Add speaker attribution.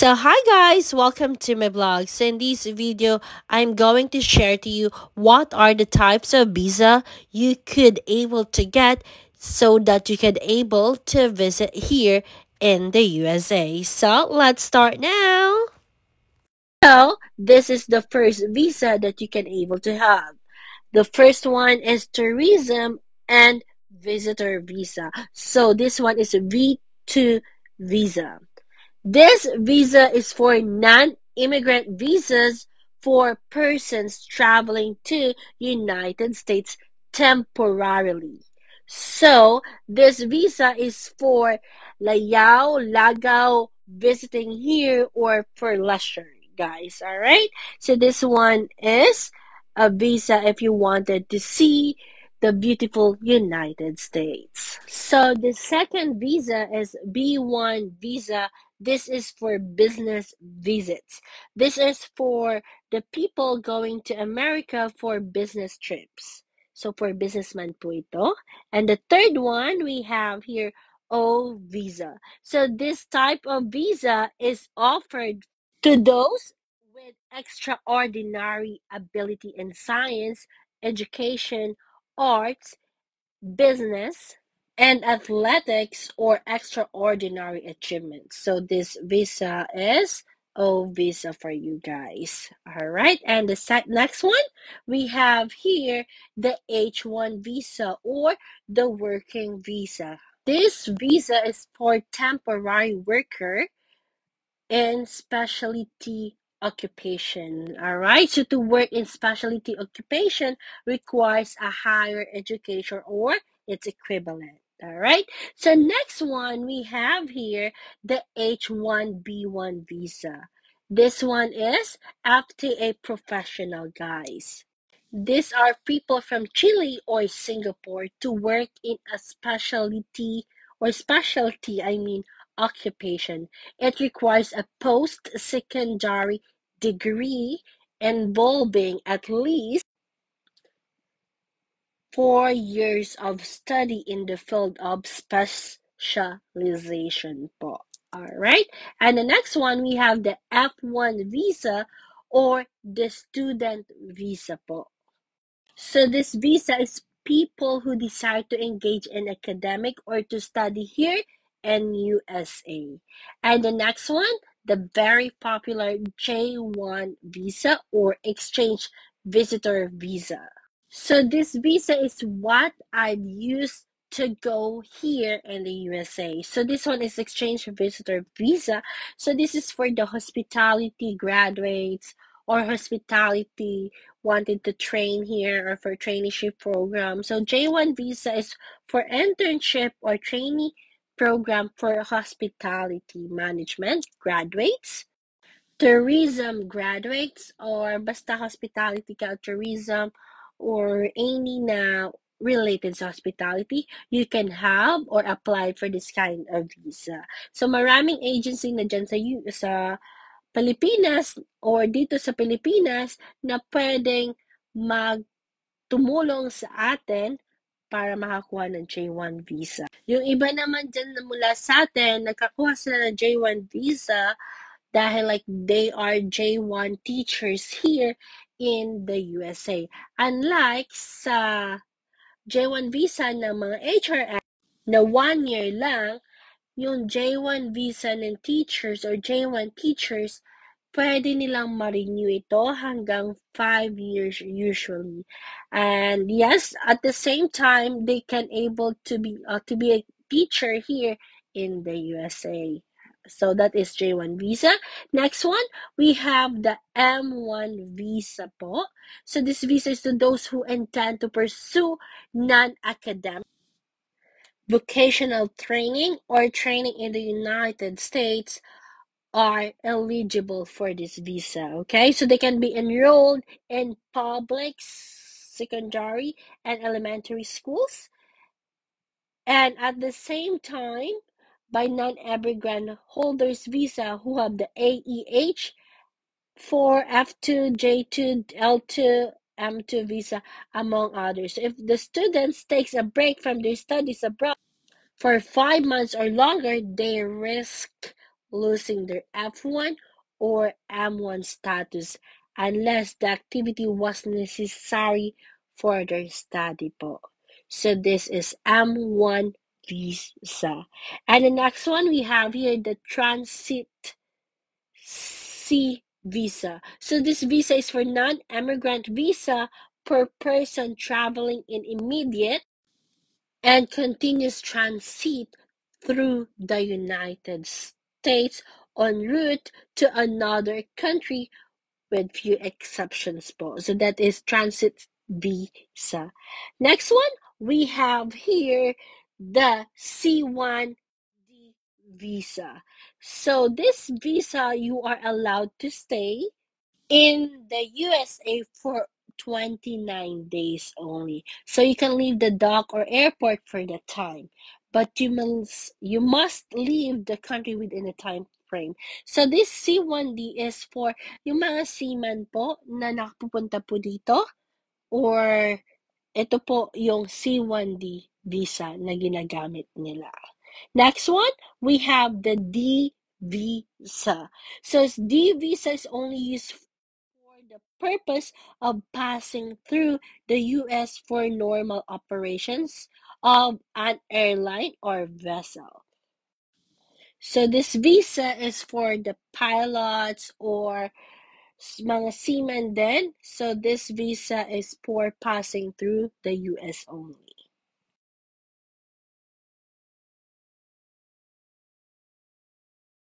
Speaker 1: So hi guys, welcome to my blog. So in this video, I'm going to share to you what are the types of visa you could able to get so that you could able to visit here in the USA. So let's start now. So this is the first visa that you can able to have. The first one is tourism and visitor visa. So this one is a V2 visa. This visa is for non-immigrant visas for persons traveling to United States temporarily. So this visa is for layao, lagaw, visiting here or for leisure, guys. All right. So this one is a visa if you wanted to see the beautiful United States. So the second visa is B1 visa. This is for business visits. This is for the people going to America for business trips. So for businessman po ito. And the third one we have here, O visa. So this type of visa is offered to those with extraordinary ability in science, education, arts, business, and athletics or extraordinary achievements. So this visa is O visa for you guys. All right. And the next one, we have here the H1 visa or the working visa. This visa is for temporary worker in specialty occupation. All right. So to work in specialty occupation requires a higher education or its equivalent. All right. So next one we have here the H1B1 visa. This one is FTA professional, guys. These are people from Chile or Singapore to work in a specialty, occupation. It requires a post-secondary degree involving at least 4 years of study in the field of specialization po. All right. And the next one, we have the F1 visa or the student visa po. So this visa is people who decide to engage in academic or to study here in USA. And the next one, the very popular J1 visa or exchange visitor visa. So this visa is what I've used to go here in the USA. So this one is exchange visitor visa. So this is for the hospitality graduates or hospitality wanted to train here or for traineeship program. So J1 visa is for internship or trainee program for hospitality management graduates. Tourism graduates or basta hospitality ka tourism or any na related sa hospitality, you can have or apply for this kind of visa. So maraming agency na dyan sa Pilipinas or dito sa Pilipinas na pwedeng magtumulong sa atin para makakuha ng J1 visa. Yung iba naman dyan na mula sa atin, nagkakuha sila ng J1 visa dahil like they are J1 teachers here in the USA. Unlike sa J1 visa ng mga HRS na 1 year lang, yung J1 visa ng teachers or J1 teachers, pwede nilang ma-renew ito hanggang 5 years usually. And yes, at the same time, they can able to be a teacher here in the USA. So that is J1 visa. Next one, we have the M1 visa po. So this visa is to those who intend to pursue non-academic vocational training or training in the United States are eligible for this visa. Okay, so they can be enrolled in public, secondary, and elementary schools, and at the same time, by non-immigrant holders visa who have the AEH for F2, J2, L2, M2 visa, among others. If the students takes a break from their studies abroad for 5 months or longer, they risk losing their F1 or M1 status unless the activity was necessary for their study po. So this is M1 visa. And the next one we have here the transit C visa. So this visa is for non-immigrant visa per person traveling in immediate and continuous transit through the United States en route to another country with few exceptions po. So that is transit visa. Next one, we have here the C1D visa. So this visa, you are allowed to stay in the USA for 29 days only. So you can leave the dock or airport for that time. But you must leave the country within a time frame. So this C1D is for yung mga seaman po na nakapupunta po dito or ito po yung C1D visa na ginagamit nila. Next one, we have the D visa. So D visa is only used for the purpose of passing through the US for normal operations of an airline or vessel. So this visa is for the pilots or mga seamen din. So this visa is for passing through the US only.